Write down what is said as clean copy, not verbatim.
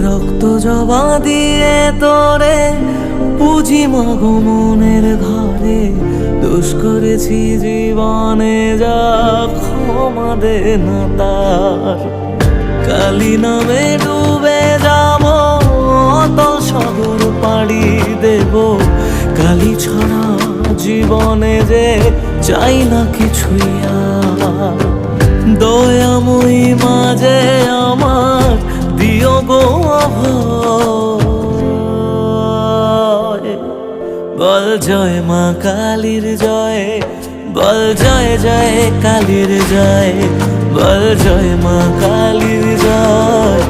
রক্ত জবা দিয়ে তোরে পুঁজি মাগো মনের ঘরে, দোষ করেছি জীবনে যা ক্ষমা দে না তার। কালী নামে ডুবে যাব অতল সাগর পাড়ি দেব, কালী ছাড়া জীবনে যে চাই না কিছুই আর। দয়াময়ী মাঝে আমার দিও গো অভয়, বল জয় মা কালীর জয়, বল জয় জয় কালীর জয়, বল জয় মা কালীর জয়।